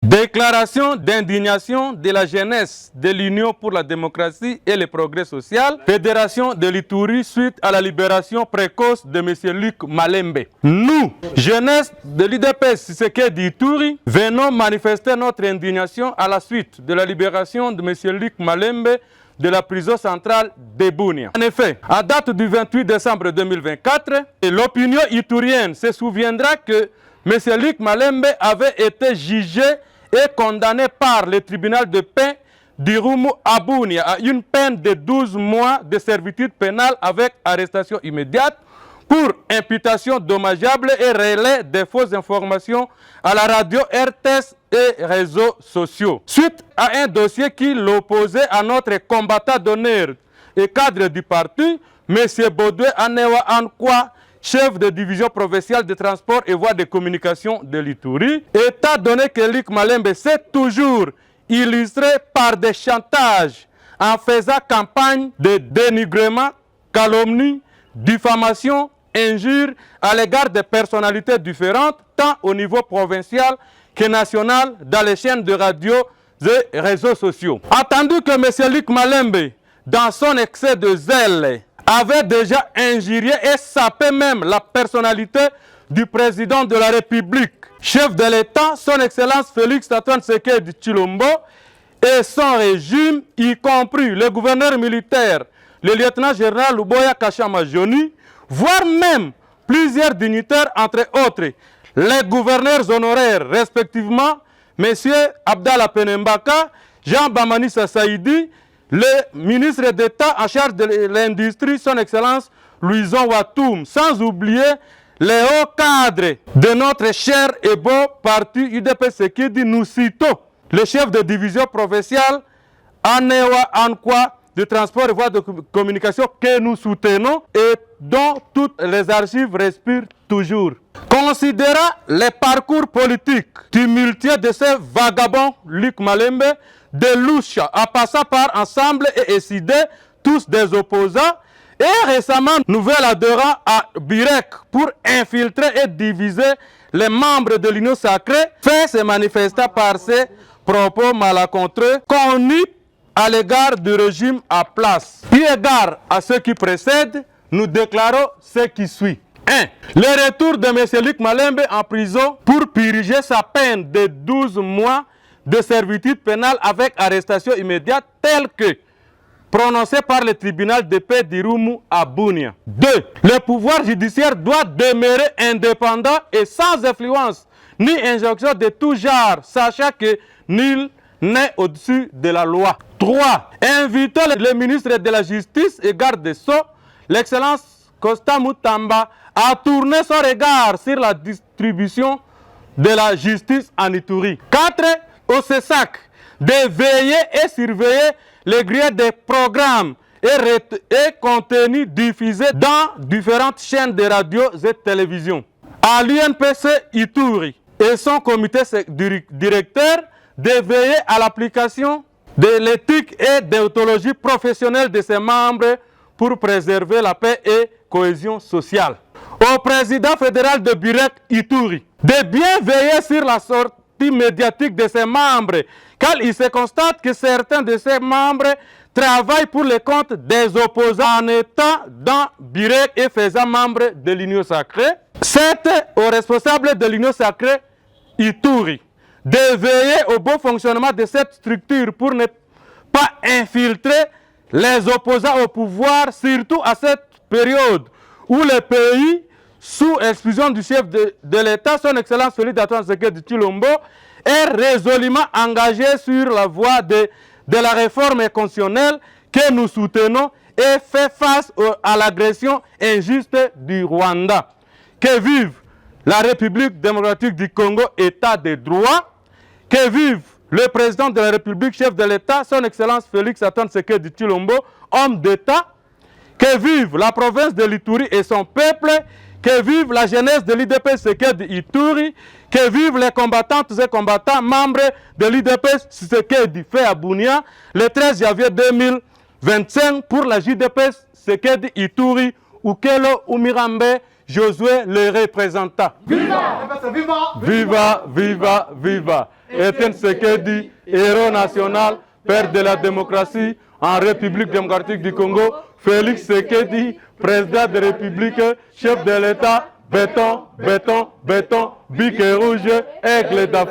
Déclaration d'indignation de la jeunesse de l'Union pour la démocratie et le progrès social, Fédération de l'Ituri suite à la libération précoce de M. Luc Malembe. Nous, jeunesse de l'UDPS Tshisekedi Ituri, venons manifester notre indignation à la suite de la libération de M. Luc Malembe de la prison centrale de Bunia. En effet, à date du 28 décembre 2024, l'opinion iturienne se souviendra que M. Luc Malembe avait été jugé et condamné par le tribunal de paix d'Irumu à Bunia à une peine de 12 mois de servitude pénale avec arrestation immédiate pour imputation dommageable et relais de fausses informations à la radio RTS et réseaux sociaux. Suite à un dossier qui l'opposait à notre combattant d'honneur et cadre du parti, M. Baudouin Anewa Ankwa, chef de division provinciale de transport et voies de communication de l'Ituri, étant donné que Luc Malembe s'est toujours illustré par des chantages en faisant campagne de dénigrement, calomnie, diffamation, injures à l'égard de personnalités différentes, tant au niveau provincial que national, dans les chaînes de radio et réseaux sociaux. Attendu que M. Luc Malembe, dans son excès de zèle, avait déjà injurié et sapé même la personnalité du président de la République, chef de l'État, son Excellence Félix Antoine Tshisekedi Tshilombo, et son régime, y compris le gouverneur militaire, le lieutenant-général Luboya Kashama Joni, voire même plusieurs dignitaires, entre autres, les gouverneurs honoraires, respectivement, M. Abdallah Penembaka, Jean Bamani Saïdi, le ministre d'État en charge de l'industrie, son Excellence Louison Watoum, sans oublier les hauts cadres de notre cher et beau parti UDPS Tshisekedi. Nous citons le chef de division provinciale Anewa Ankwa de transport et voies de communication que nous soutenons et dont toutes les archives respirent toujours. Considérant les parcours politiques tumultueux de ce vagabond Luc Malembe, de Lucha, en passant par Ensemble et Essidé, tous des opposants, et récemment, nouvel adhérent à Birek pour infiltrer et diviser les membres de l'Union sacrée, fait se manifester par ses propos malencontreux, connus à l'égard du régime en place. Eu égard à ce qui précède, nous déclarons ce qui suit. 1. Le retour de M. Luc Malembe en prison pour purger sa peine de 12 mois de servitude pénale avec arrestation immédiate telle que prononcée par le tribunal de paix d'Irumu à Bunia. 2. Le pouvoir judiciaire doit demeurer indépendant et sans influence ni injonction de tout genre, sachant que nul n'est au-dessus de la loi. 3. Invitons le ministre de la Justice et garde des Sceaux, l'Excellence Costa Mutamba, à tourner son regard sur la distribution de la justice en Ituri. 4. Au CESAC de veiller et surveiller les grilles des programmes et contenus diffusés dans différentes chaînes de radio et télévision. À l'UNPC Ituri et son comité directeur de veiller à l'application de l'éthique et déontologie professionnelle de ses membres pour préserver la paix et cohésion sociale. Au président fédéral de Birek Ituri de bien veiller sur la sortie médiatique de ses membres, car il se constate que certains de ses membres travaillent pour le compte des opposants en étant dans Birek et faisant membre de l'Union sacrée. 7. Aux responsables de l'Union sacrée Ituri de veiller au bon fonctionnement de cette structure pour ne pas infiltrer les opposants au pouvoir, surtout à cette période où le pays, sous exclusion du chef de l'État, son Excellence Félix Antoine Tshisekedi Tshilombo, est résolument engagé sur la voie de la réforme constitutionnelle que nous soutenons et fait face à l'agression injuste du Rwanda. Que vive la République démocratique du Congo, État de droit. Que vive le président de la République, chef de l'État, son Excellence Félix Antoine Tshisekedi Tshilombo, homme d'État. Que vive la province de l'Ituri et son peuple. Que vive la jeunesse de l'UDPS Tshisekedi Ituri. Que vivent les combattantes et combattants membres de l'UDPS Tshisekedi fait à Bunia le 13 janvier 2025 pour la JDPS Tshisekedi Ituri, Ukelo, Umirambe, Josué le représenta. Viva! Viva, viva, viva. Etienne Tshisekedi, héros national, père de la démocratie en République démocratique du Congo. Félix Tshisekedi, président de la République, chef de l'État, béton, béton, béton, bique rouge, aigle d'Afrique.